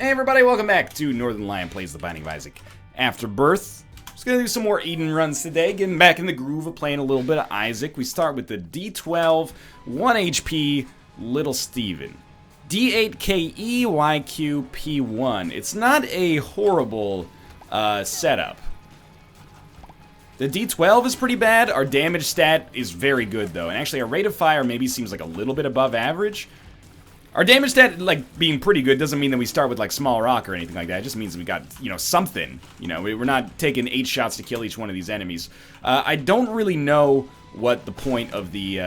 Hey everybody, welcome back to Northern Lion Plays The Binding of Isaac Afterbirth. Just gonna do some more Eden runs today, getting back in the groove of playing a little bit of Isaac. We start with the D12, 1 HP, Little Steven. D8KEYQP1. It's not a horrible setup. The D12 is pretty bad. Our damage stat is very good though, and actually our rate of fire maybe seems like a little bit above average. Our damage stat, like, being pretty good doesn't mean that we start with, like, small rock or anything like that. It just means we got, you know, something. You know, we're not taking 8 shots to kill each one of these enemies. I don't really know what the point of the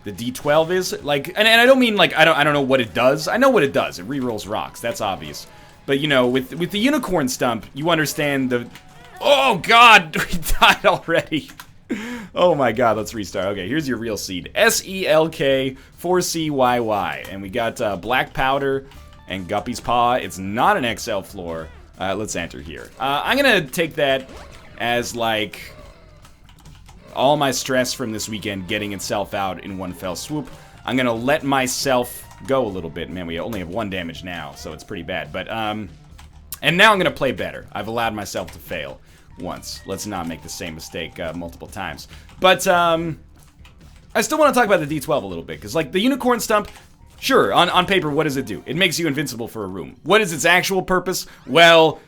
D12 is. Like, and I don't mean, like, I don't know what it does. I know what it does. It rerolls rocks. That's obvious. But, you know, with the unicorn stump, you understand the... Oh, God! We died already. Oh my god, let's restart. Okay, here's your real seed. SELK 4CYY. And we got black powder and Guppy's Paw. It's not an XL floor. Let's enter here. I'm gonna take that as, like, all my stress from this weekend getting itself out in one fell swoop. I'm gonna let myself go a little bit. Man, we only have 1 damage now, so it's pretty bad. But, and now I'm gonna play better. I've allowed myself to fail once. Let's not make the same mistake multiple times. But, I still want to talk about the D12 a little bit, because, like, the unicorn stump, sure, on paper, what does it do? It makes you invincible for a room. What is its actual purpose? Well,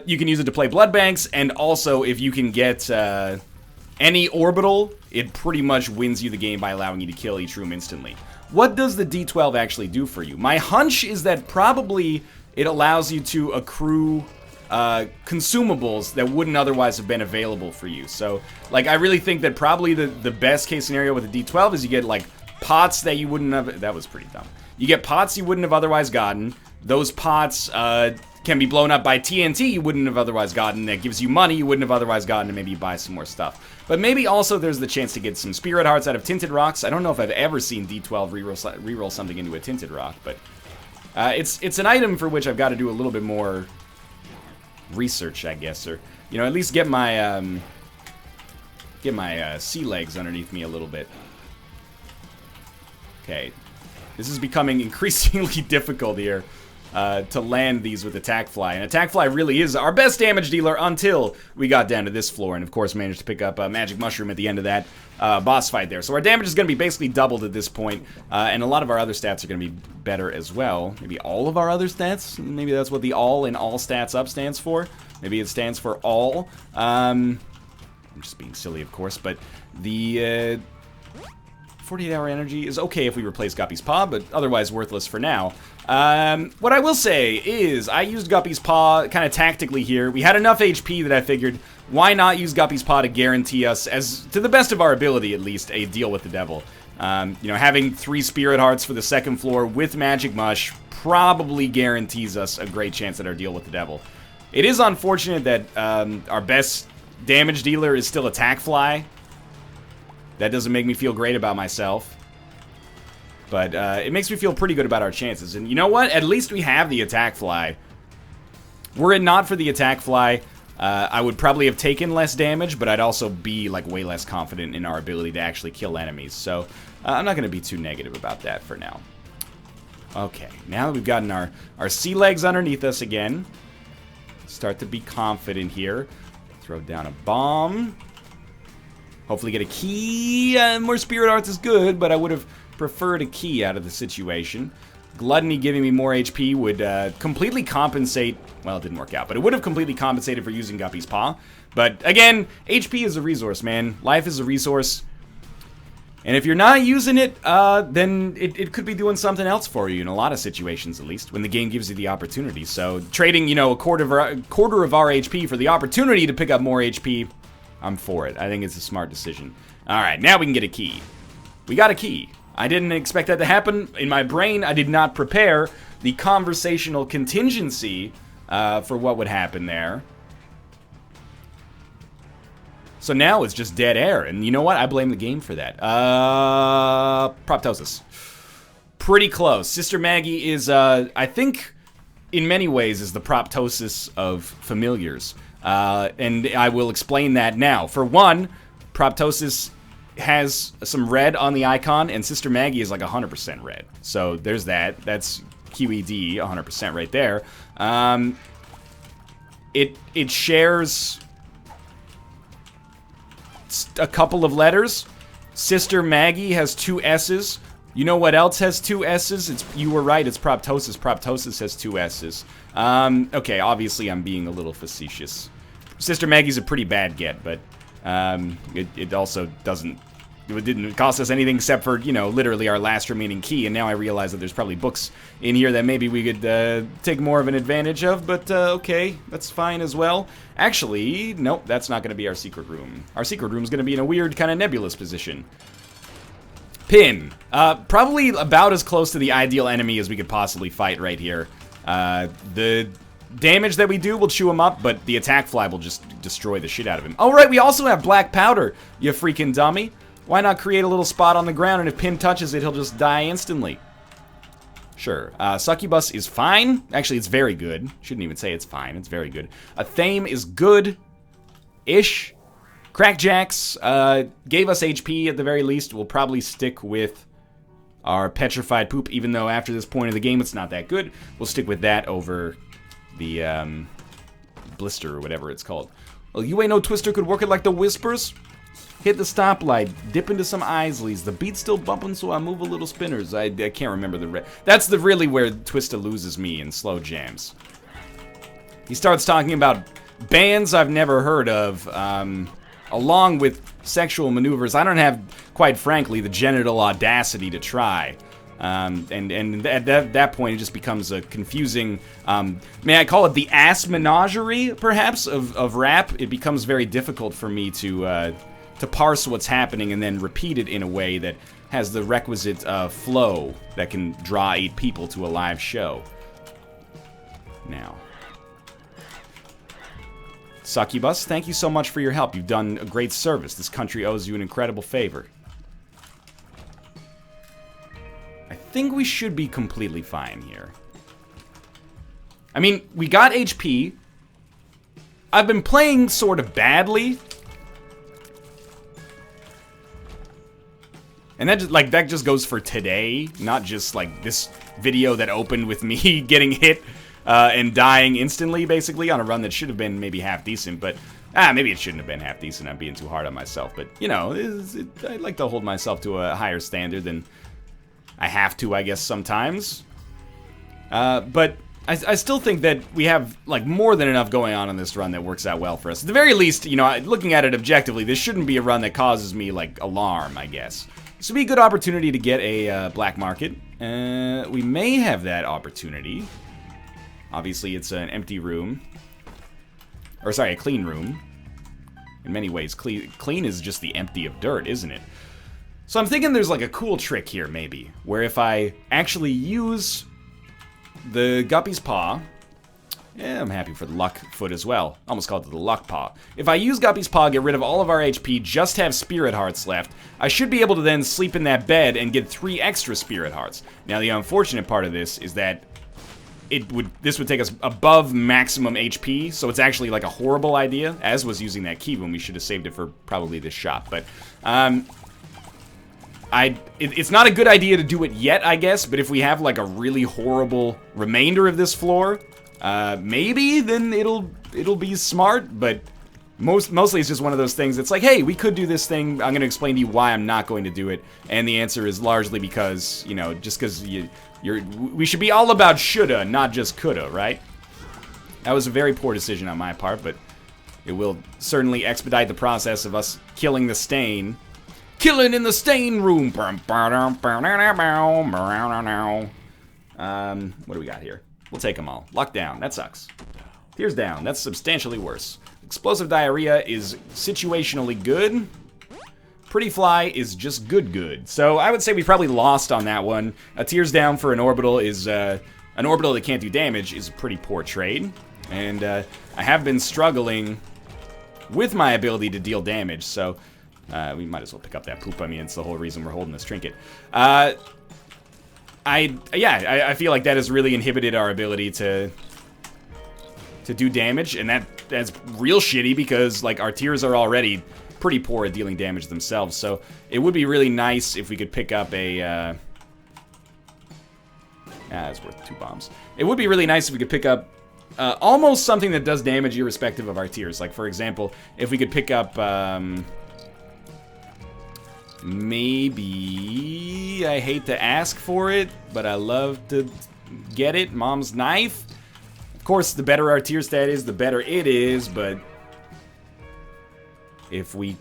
you can use it to play blood banks, and also, if you can get any orbital, it pretty much wins you the game by allowing you to kill each room instantly. What does the D12 actually do for you? My hunch is that probably it allows you to accrue consumables that wouldn't otherwise have been available for you. So, like, I really think that probably the best case scenario with the D12 is you get, like, pots that you wouldn't have... That was pretty dumb. You get pots you wouldn't have otherwise gotten. Those pots can be blown up by TNT you wouldn't have otherwise gotten. That gives you money you wouldn't have otherwise gotten, and maybe you buy some more stuff. But maybe also there's the chance to get some spirit hearts out of tinted rocks. I don't know if I've ever seen D12 reroll something into a tinted rock, but it's an item for which I've got to do a little bit more research, I guess, or, you know, at least get my sea legs underneath me a little bit. Okay, this is becoming increasingly difficult here to land these with Attack Fly, and Attack Fly really is our best damage dealer until we got down to this floor, and of course managed to pick up a Magic Mushroom at the end of that boss fight there. So our damage is going to be basically doubled at this point, and a lot of our other stats are going to be better as well. Maybe all of our other stats? Maybe that's what the all in all stats up stands for. Maybe it stands for all. I'm just being silly, of course, but the 48-hour energy is okay if we replace Guppy's Paw, but otherwise worthless for now. What I will say is I used Guppy's Paw kind of tactically here. We had enough HP that I figured, why not use Guppy's Paw to guarantee us, as to the best of our ability at least, a deal with the devil. You know, having 3 Spirit Hearts for the second floor with Magic Mush probably guarantees us a great chance at our deal with the devil. It is unfortunate that our best damage dealer is still Attack Fly. That doesn't make me feel great about myself. But it makes me feel pretty good about our chances. And you know what? At least we have the Attack Fly. Were it not for the Attack Fly, I would probably have taken less damage, but I'd also be, like, way less confident in our ability to actually kill enemies. So I'm not going to be too negative about that for now. Okay, now that we've gotten our sea legs underneath us again, start to be confident here. Throw down a bomb. Hopefully get a key. More Spirit Hearts is good, but I would have preferred a key out of the situation. Gluttony giving me more HP would completely compensate... Well, it didn't work out, but it would have completely compensated for using Guppy's Paw. But, again, HP is a resource, man. Life is a resource. And if you're not using it, then it could be doing something else for you, in a lot of situations, at least, when the game gives you the opportunity. So, trading, you know, a quarter of our HP for the opportunity to pick up more HP... I'm for it. I think it's a smart decision. Alright, now we can get a key. We got a key. I didn't expect that to happen. In my brain, I did not prepare the conversational contingency for what would happen there. So now it's just dead air. And you know what? I blame the game for that. Proptosis. Pretty close. Sister Maggie is, I think, in many ways, is the proptosis of familiars. And I will explain that now. For one, Proptosis has some red on the icon, and Sister Maggie is like 100% red. So there's that. That's QED, 100% right there. It shares a couple of letters. Sister Maggie has 2 S's. You know what else has 2 S's? You were right, it's Proptosis. Proptosis has 2 S's. Okay, obviously I'm being a little facetious. Sister Maggie's a pretty bad get, but it also didn't cost us anything except for, you know, literally our last remaining key, and now I realize that there's probably books in here that maybe we could take more of an advantage of, but okay, that's fine as well. Actually, nope, that's not going to be our secret room. Our secret room is going to be in a weird kind of nebulous position. Pin. Probably about as close to the ideal enemy as we could possibly fight right here. The damage that we do will chew him up, but the attack fly will just destroy the shit out of him. Oh, right, we also have black powder, you freaking dummy. Why not create a little spot on the ground, and if Pin touches it, he'll just die instantly? Sure. Succubus is fine. Actually, it's very good. Shouldn't even say it's fine. It's very good. A Thame is good-ish. Crackjacks gave us HP at the very least. We'll probably stick with our Petrified Poop, even though after this point of the game it's not that good. We'll stick with that over the Blister or whatever it's called. Well, you ain't no Twister could work it like the Whispers? Hit the stoplight, dip into some Isleys. The beat's still bumping, so I move a little spinners. I can't remember the that's really where Twista loses me in slow jams. He starts talking about bands I've never heard of, along with sexual maneuvers I don't have, quite frankly, the genital audacity to try. And at that point, it just becomes a confusing, may I call it the ass menagerie, perhaps, of rap. It becomes very difficult for me to parse what's happening and then repeat it in a way that has the requisite flow that can draw 8 people to a live show. Now. Succubus, thank you so much for your help. You've done a great service. This country owes you an incredible favor. I think we should be completely fine here. I mean, we got HP. I've been playing sort of badly. And that just goes for today, not just like this video that opened with me getting hit and dying instantly, basically, on a run that should have been maybe half decent, but maybe it shouldn't have been half decent. I'm being too hard on myself, but you know, I like to hold myself to a higher standard than I have to, I guess, sometimes. But I still think that we have like more than enough going on in this run that works out well for us. At the very least, you know, looking at it objectively, this shouldn't be a run that causes me like alarm, I guess. This would be a good opportunity to get a black market. We may have that opportunity. Obviously, it's an empty room. Or, sorry, a clean room. In many ways, clean is just the empty of dirt, isn't it? So I'm thinking there's like a cool trick here, maybe. Where if I actually use the Guppy's Paw... Yeah, I'm happy for the Luck Foot as well. Almost called it the Luck Paw. If I use Guppy's Paw, get rid of all of our HP, just have Spirit Hearts left, I should be able to then sleep in that bed and get 3 extra Spirit Hearts. Now, the unfortunate part of this is that this would take us above maximum HP, so it's actually like a horrible idea, as was using that key when we should have saved it for probably this shot. But, it's not a good idea to do it yet, I guess, but if we have like a really horrible remainder of this floor... maybe then it'll be smart, but mostly it's just one of those things. It's like, hey, we could do this thing. I'm going to explain to you why I'm not going to do it, and the answer is largely because, you know, just because we should be all about shoulda, not just coulda, right? That was a very poor decision on my part, but it will certainly expedite the process of us killing the stain. Killing in the stain room. What do we got here? We'll take them all. Lockdown, that sucks. Tears down, that's substantially worse. Explosive diarrhea is situationally good. Pretty fly is just good. So I would say we probably lost on that one. A tears down for an orbital is an orbital that can't do damage is a pretty poor trade. And I have been struggling with my ability to deal damage, so we might as well pick up that poop. I mean, it's the whole reason we're holding this trinket. I feel like that has really inhibited our ability to do damage, and that's real shitty because like our tears are already pretty poor at dealing damage themselves. So it would be really nice if we could pick up a It's worth 2 bombs. It would be really nice if we could pick up almost something that does damage irrespective of our tiers. Like, for example, if we could pick up... maybe... I hate to ask for it, but I love to get it. Mom's Knife. Of course, the better our tier stat is, the better it is, but... if we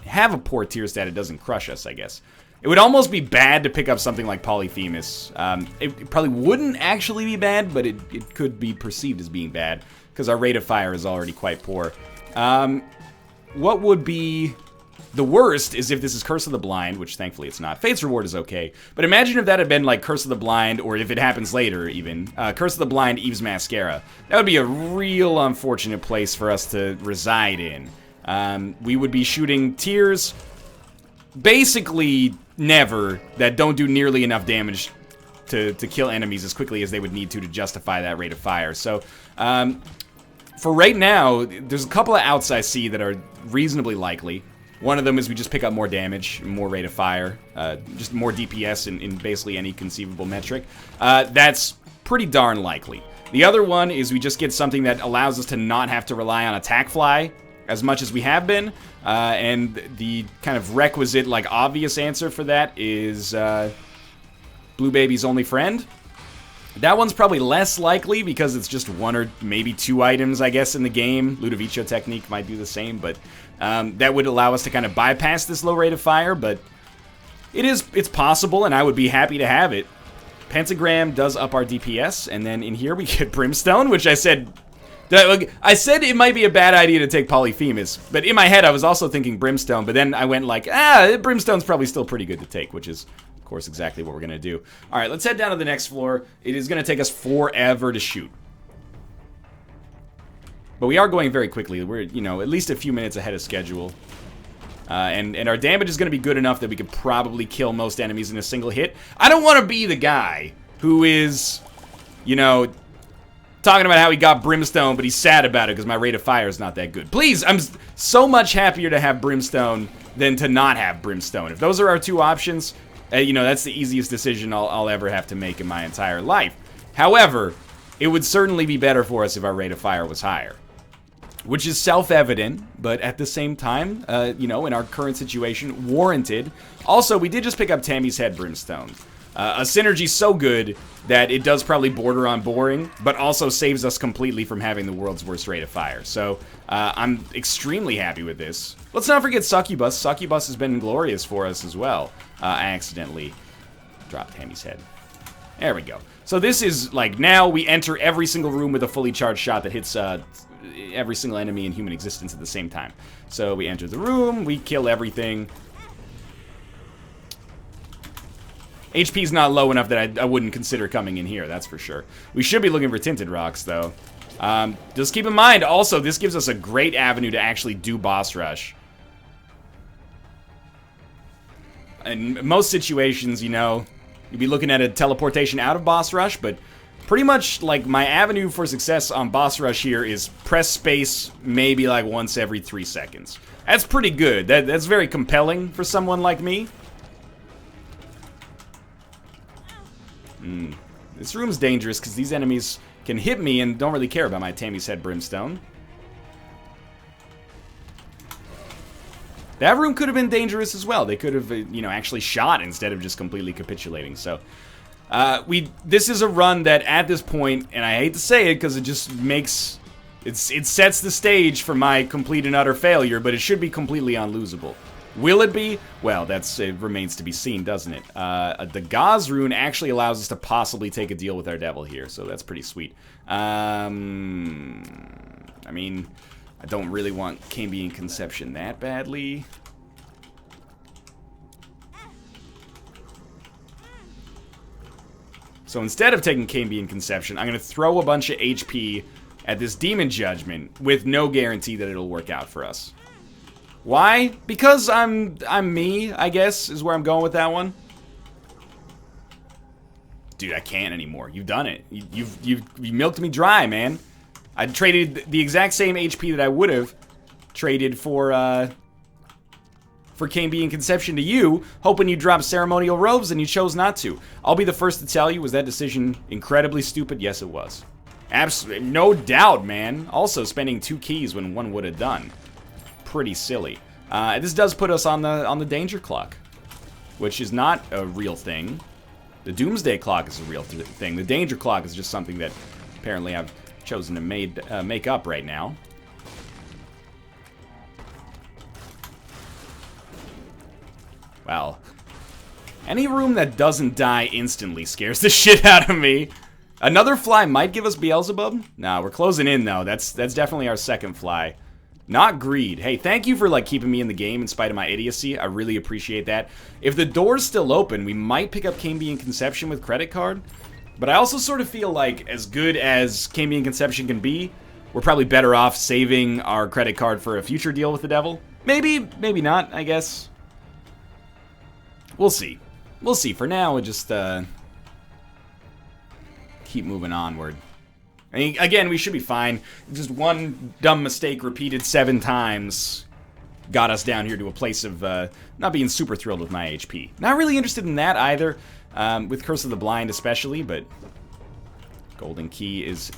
have a poor tier stat, it doesn't crush us, I guess. It would almost be bad to pick up something like Polyphemus. It probably wouldn't actually be bad, but it could be perceived as being bad, because our rate of fire is already quite poor. What would be the worst is if this is Curse of the Blind, which thankfully it's not. Fate's Reward is okay. But imagine if that had been like Curse of the Blind, or if it happens later even. Curse of the Blind, Eve's Mascara. That would be a real unfortunate place for us to reside in. We would be shooting tiers basically never that don't do nearly enough damage to kill enemies as quickly as they would need to justify that rate of fire. So, for right now, there's a couple of outs I see that are reasonably likely. One of them is we just pick up more damage, more rate of fire, just more DPS in basically any conceivable metric. That's pretty darn likely. The other one is we just get something that allows us to not have to rely on Attack Fly as much as we have been, and the kind of requisite, like, obvious answer for that is Blue Baby's Only Friend. That one's probably less likely because it's just 1 or maybe 2 items, I guess, in the game. Ludovico Technique might do the same, but that would allow us to kind of bypass this low rate of fire, but it's possible, and I would be happy to have it. Pentagram does up our DPS, and then in here we get Brimstone, which I said it might be a bad idea to take Polyphemus, but in my head I was also thinking Brimstone, but then I went like, Brimstone's probably still pretty good to take, which is, of course, exactly what we're going to do. All right, let's head down to the next floor. It is going to take us forever to shoot. But we are going very quickly. We're, at least a few minutes ahead of schedule. And our damage is going to be good enough that we could probably kill most enemies in a single hit. I don't want to be the guy who is, talking about how he got Brimstone, but he's sad about it because my rate of fire is not that good. Please, I'm so much happier to have Brimstone than to not have Brimstone. If those are our 2 options, that's the easiest decision I'll ever have to make in my entire life. However, it would certainly be better for us if our rate of fire was higher. Which is self-evident, but at the same time, in our current situation, warranted. Also, we did just pick up Tammy's Head Brimstone. A synergy so good that it does probably border on boring, but also saves us completely from having the world's worst rate of fire. So, I'm extremely happy with this. Let's not forget Succubus. Succubus has been glorious for us as well. I accidentally dropped Tammy's head. There we go. So this is, like, now we enter every single room with a fully charged shot that hits every single enemy in human existence at the same time. So we enter the room, we kill everything. HP's not low enough that I wouldn't consider coming in here, that's for sure. We should be looking for Tinted Rocks, though. Just keep in mind, also, this gives us a great avenue to actually do boss rush. In most situations, you'd be looking at a teleportation out of boss rush, but pretty much, like, my avenue for success on boss rush here is press space maybe, like, once every 3 seconds. That's pretty good. That's very compelling for someone like me. This room's dangerous because these enemies can hit me and don't really care about my Tammy's Head Brimstone. That room could have been dangerous as well. They could have, actually shot instead of just completely capitulating. So, this is a run that at this point, and I hate to say it because it just makes, it sets the stage for my complete and utter failure, but it should be completely unlosable. Will it be? Well, it remains to be seen, doesn't it? The Gauze rune actually allows us to possibly take a deal with our devil here, so that's pretty sweet. I mean, I don't really want Cambion Conception that badly. So instead of taking Cambion Conception, I'm going to throw a bunch of HP at this Demon Judgment with no guarantee that it'll work out for us. Why? Because I'm me, I guess, is where I'm going with that one. Dude, I can't anymore. You've done it. You've milked me dry, man. I traded the exact same HP that I would have traded for for KB and Conception to you, hoping you drop ceremonial robes and you chose not to. I'll be the first to tell you, was that decision incredibly stupid? Yes, it was. Absolutely, no doubt, man. Also, spending 2 keys when 1 would have done. Pretty silly. This does put us on the danger clock, which is not a real thing. The doomsday clock is a real thing. The danger clock is just something that apparently I've chosen to make up right now. Well, any room that doesn't die instantly scares the shit out of me. Another fly might give us Beelzebub. Nah, we're closing in though. That's definitely our second fly. Not greed. Hey, thank you for like keeping me in the game in spite of my idiocy. I really appreciate that. If the door's still open, we might pick up Cambion Conception with credit card. But I also sort of feel like as good as Cambion Conception can be, we're probably better off saving our credit card for a future deal with the devil. Maybe, maybe not, I guess. We'll see. We'll see. For now, we'll just keep moving onward. I mean, again, we should be fine. Just one dumb mistake repeated 7 times got us down here to a place of not being super thrilled with my HP. Not really interested in that either, with Curse of the Blind especially, but Golden Key is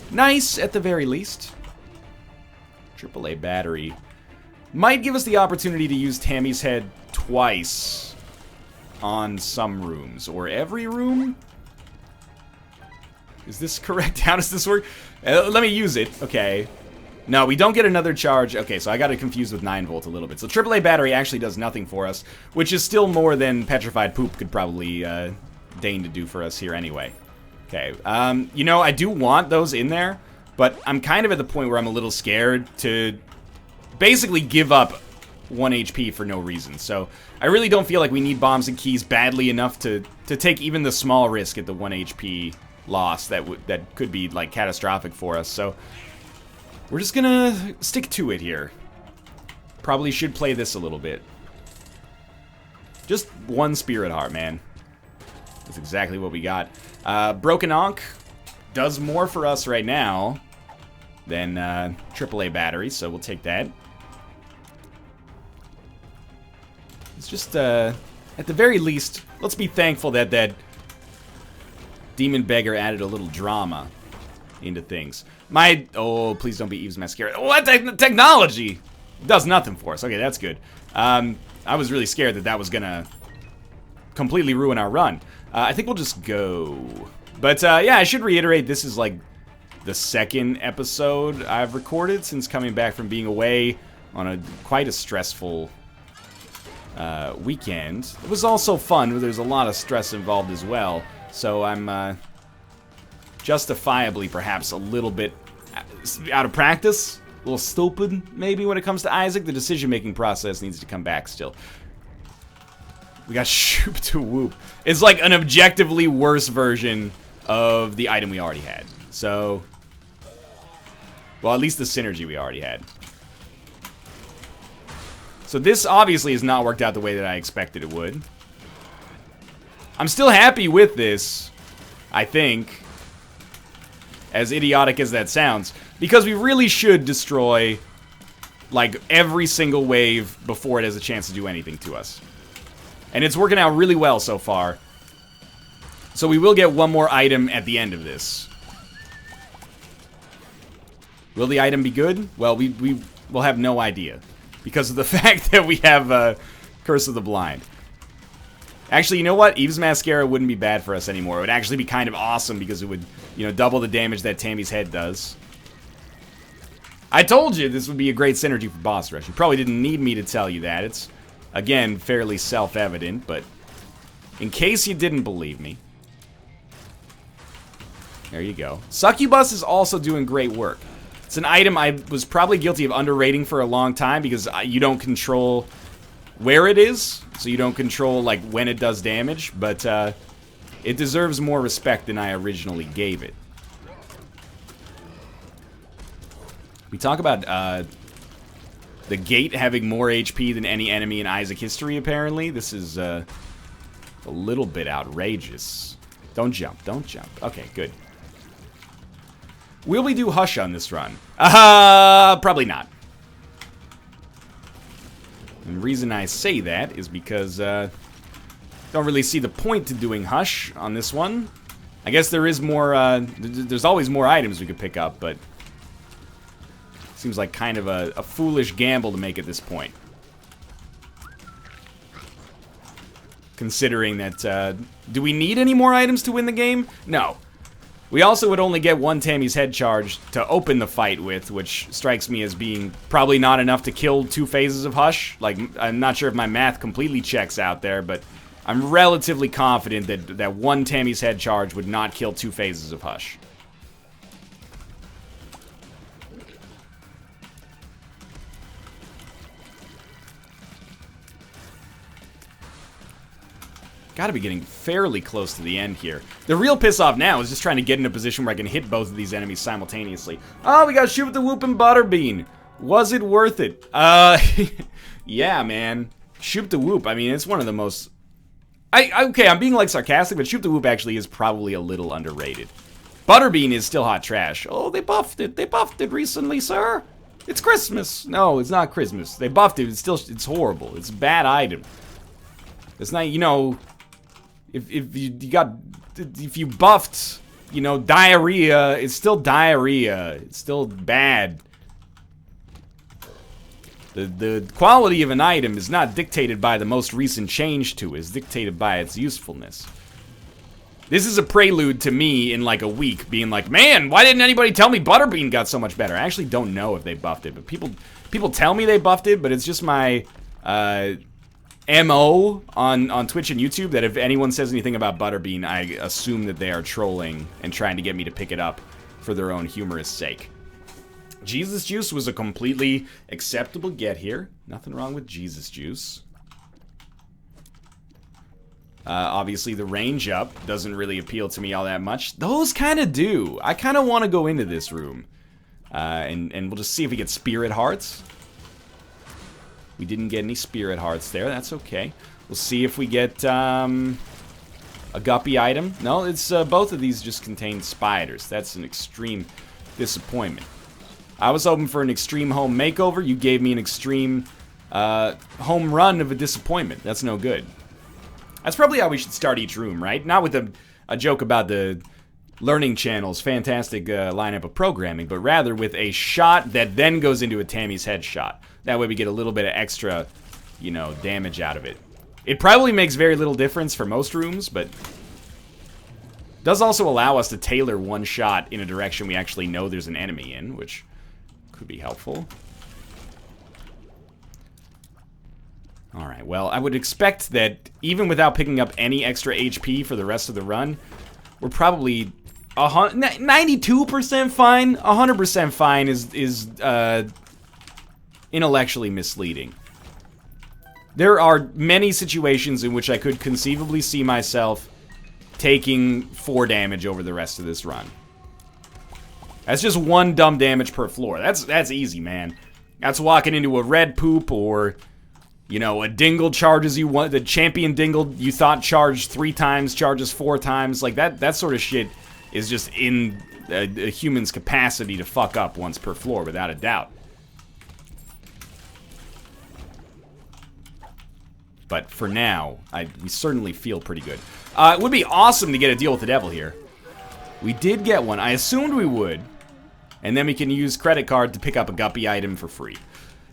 nice at the very least. AAA battery might give us the opportunity to use Tammy's head twice on some rooms, or every room? Is this correct? How does this work? Let me use it. Okay. No, we don't get another charge. Okay, so I got it confused with 9-volt a little bit. So AAA battery actually does nothing for us, which is still more than Petrified Poop could probably deign to do for us here anyway. Okay, you know, I do want those in there, but I'm kind of at the point where I'm a little scared to basically give up 1 HP for no reason. So I really don't feel like we need bombs and keys badly enough to take even the small risk at the 1 HP loss that could be like catastrophic for us. So we're just gonna stick to it here. Probably should play this a little bit. Just 1 Spirit Heart, man. That's exactly what we got. Broken Ankh does more for us right now than AAA battery, so we'll take that. It's just, at the very least, let's be thankful that that Demon Beggar added a little drama into things. Oh, please don't be Eve's Mascara. What technology? It does nothing for us. Okay, that's good. I was really scared that was gonna completely ruin our run. I think we'll just go. But yeah, I should reiterate, this is like the 2nd episode I've recorded since coming back from being away on quite a stressful weekend. It was also fun, but there's a lot of stress involved as well. So I'm justifiably perhaps a little bit out of practice, a little stupid maybe when it comes to Isaac. The decision-making process needs to come back still. We got Shoop to Whoop. It's like an objectively worse version of the item we already had. So, well, at least the synergy we already had. So this obviously has not worked out the way that I expected it would. I'm still happy with this, I think, as idiotic as that sounds, because we really should destroy, like, every single wave before it has a chance to do anything to us. And it's working out really well so far. So we will get 1 more item at the end of this. Will the item be good? Well, we will have no idea, because of the fact that we have Curse of the Blind. Actually, you know what? Eve's Mascara wouldn't be bad for us anymore. It would actually be kind of awesome because it would, you know, double the damage that Tammy's head does. I told you this would be a great synergy for boss rush. You probably didn't need me to tell you that. It's, again, fairly self-evident, but in case you didn't believe me, there you go. Succubus is also doing great work. It's an item I was probably guilty of underrating for a long time because you don't control where it is, so you don't control like when it does damage, but it deserves more respect than I originally gave it. We talk about the gate having more HP than any enemy in Isaac history, apparently. This is a little bit outrageous. Don't jump, don't jump. Okay, good. Will we do Hush on this run? Probably not. And the reason I say that is because don't really see the point to doing Hush on this one. I guess there is more, there's always more items we could pick up, but seems like kind of a foolish gamble to make at this point. Considering that, do we need any more items to win the game? No. We also would only get one Tammy's head charge to open the fight with, which strikes me as being probably not enough to kill 2 phases of Hush. Like, I'm not sure if my math completely checks out there, but I'm relatively confident that one Tammy's head charge would not kill 2 phases of Hush. Gotta be getting fairly close to the end here. The real piss off now is just trying to get in a position where I can hit both of these enemies simultaneously. Oh, we gotta shoot with the whoopin' butterbean. Was it worth it? Yeah, man. Shoot the whoop. I mean, it's one of the most... Okay, I'm being like sarcastic, but shoot the whoop actually is probably a little underrated. Butterbean is still hot trash. Oh, they buffed it. They buffed it recently, sir. It's Christmas. No, it's not Christmas. They buffed it. It's horrible. It's a bad item. It's not, you know... If you buffed, you know, diarrhea, it's still diarrhea. It's still bad. The quality of an item is not dictated by the most recent change to it. It's dictated by its usefulness. This is a prelude to me in like a week being like, man, why didn't anybody tell me Butterbean got so much better? I actually don't know if they buffed it, but people tell me they buffed it, but it's just my MO on Twitch and YouTube that if anyone says anything about Butterbean, I assume that they are trolling and trying to get me to pick it up for their own humorous sake. Jesus Juice was a completely acceptable get here. Nothing wrong with Jesus Juice. Obviously, the range up doesn't really appeal to me all that much. Those kind of do. I kind of want to go into this room. And we'll just see if we get Spirit Hearts. We didn't get any Spirit Hearts there. That's okay. We'll see if we get a Guppy item. No, it's both of these just contain spiders. That's an extreme disappointment. I was hoping for an extreme home makeover. You gave me an extreme home run of a disappointment. That's no good. That's probably how we should start each room, right? Not with a joke about the Learning Channel's fantastic lineup of programming, but rather with a shot that then goes into a Tammy's head shot. That way we get a little bit of extra, you know, damage out of it. It probably makes very little difference for most rooms, but does also allow us to tailor one shot in a direction we actually know there's an enemy in, which could be helpful. Alright, well, I would expect that even without picking up any extra HP for the rest of the run, we're probably 92% fine. 100% fine is intellectually misleading. There are many situations in which I could conceivably see myself taking 4 damage over the rest of this run. That's just 1 dumb damage per floor. That's easy, man. That's walking into a red poop or, you know, a dingle charges you the champion dingle you thought charged 3 times, charges 4 times. Like, that sort of shit is just in a human's capacity to fuck up once per floor, without a doubt. But for now, we certainly feel pretty good. It would be awesome to get a deal with the devil here. We did get one. I assumed we would. And then we can use credit card to pick up a Guppy item for free.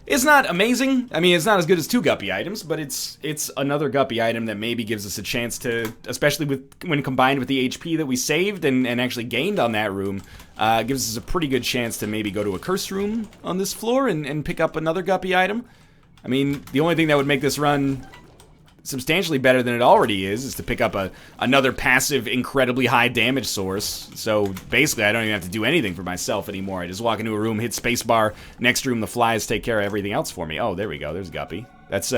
It's not amazing. I mean, it's not as good as 2 Guppy items, but it's another Guppy item that maybe gives us a chance to, especially when combined with the HP that we saved and actually gained on that room, gives us a pretty good chance to maybe go to a curse room on this floor and pick up another Guppy item. I mean, the only thing that would make this run substantially better than it already is to pick up another passive, incredibly high damage source. So basically, I don't even have to do anything for myself anymore. I just walk into a room, hit spacebar, next room, the flies take care of everything else for me. Oh, there we go. There's Guppy. That's,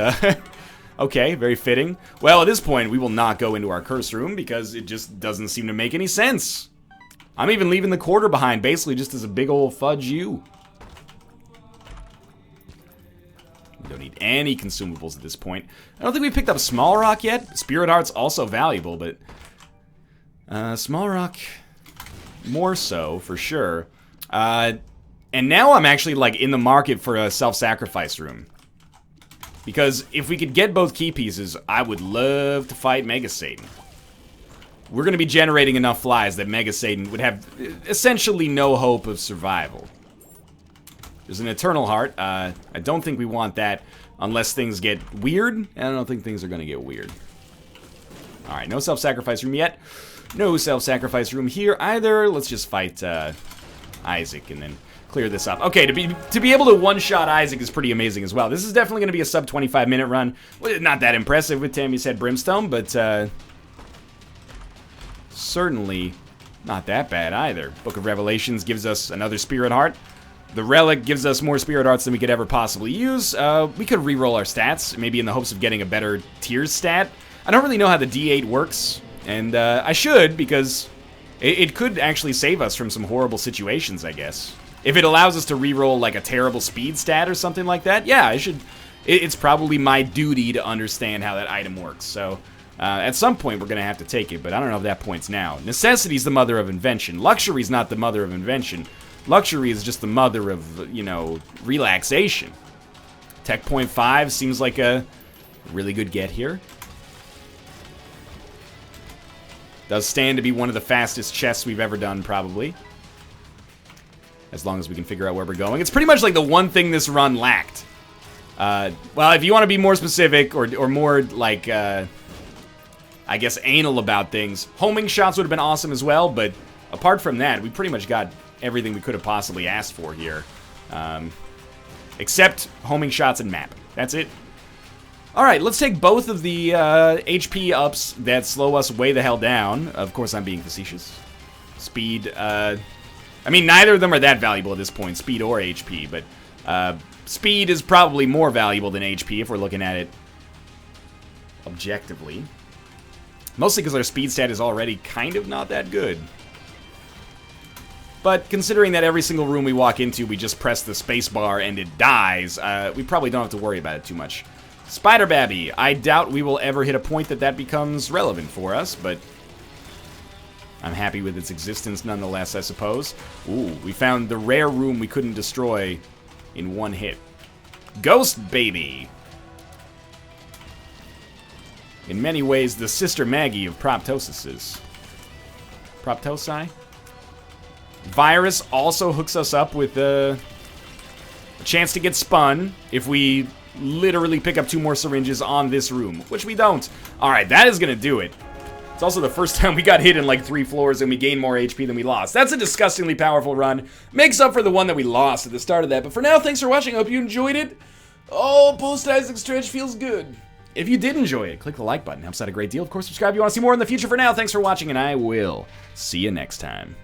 okay, very fitting. Well, at this point, we will not go into our curse room because it just doesn't seem to make any sense. I'm even leaving the quarter behind, basically just as a big old fudge you. Don't need any consumables at this point. I don't think we picked up Small Rock yet. Spirit Heart's also valuable, but Small Rock more so, for sure. And now I'm actually, like, in the market for a self-sacrifice room. Because if we could get both key pieces, I would love to fight Mega Satan. We're going to be generating enough flies that Mega Satan would have essentially no hope of survival. There's an Eternal Heart. I don't think we want that unless things get weird. And I don't think things are going to get weird. Alright, no self-sacrifice room yet. No self-sacrifice room here either. Let's just fight Isaac and then clear this up. Okay, to be able to one-shot Isaac is pretty amazing as well. This is definitely going to be a sub 25-minute run. Well, not that impressive with Tammy's Head Brimstone, but certainly not that bad either. Book of Revelations gives us another Spirit Heart. The Relic gives us more Spirit Hearts than we could ever possibly use. We could re-roll our stats, maybe in the hopes of getting a better Tears stat. I don't really know how the D8 works, and I should, because it could actually save us from some horrible situations, I guess. If it allows us to re-roll like a terrible speed stat or something like that, yeah, I should. It's probably my duty to understand how that item works. So at some point we're going to have to take it, but I don't know if that point's now. Necessity's the mother of invention. Luxury's not the mother of invention. Luxury is just the mother of, you know, relaxation. Tech point 5 seems like a really good get here. Does stand to be one of the fastest chests we've ever done, probably. As long as we can figure out where we're going. It's pretty much like the one thing this run lacked. Well, if you want to be more specific or more, like, I guess, anal about things, homing shots would have been awesome as well, but apart from that, we pretty much got everything we could have possibly asked for here. Except homing shots and map. That's it. Alright, let's take both of the HP ups that slow us way the hell down. Of course, I'm being facetious. Speed, I mean, neither of them are that valuable at this point, speed or HP, but speed is probably more valuable than HP if we're looking at it objectively. Mostly because our speed stat is already kind of not that good. But considering that every single room we walk into, we just press the spacebar and it dies, we probably don't have to worry about it too much. Spider Babby, I doubt we will ever hit a point that becomes relevant for us, but I'm happy with its existence nonetheless, I suppose. Ooh, we found the rare room we couldn't destroy in one hit. Ghost Baby. In many ways, the Sister Maggie of Proptosises. Proptosi? Virus also hooks us up with a chance to get spun if we literally pick up 2 more syringes on this room, which we don't. Alright, that is gonna do it. It's also the first time we got hit in like 3 floors and we gained more HP than we lost. That's a disgustingly powerful run. Makes up for the one that we lost at the start of that. But for now, thanks for watching. I hope you enjoyed it. Oh, post-Isaac stretch feels good. If you did enjoy it, click the like button. Helps out a great deal. Of course, subscribe if you want to see more in the future. For now, thanks for watching, and I will see you next time.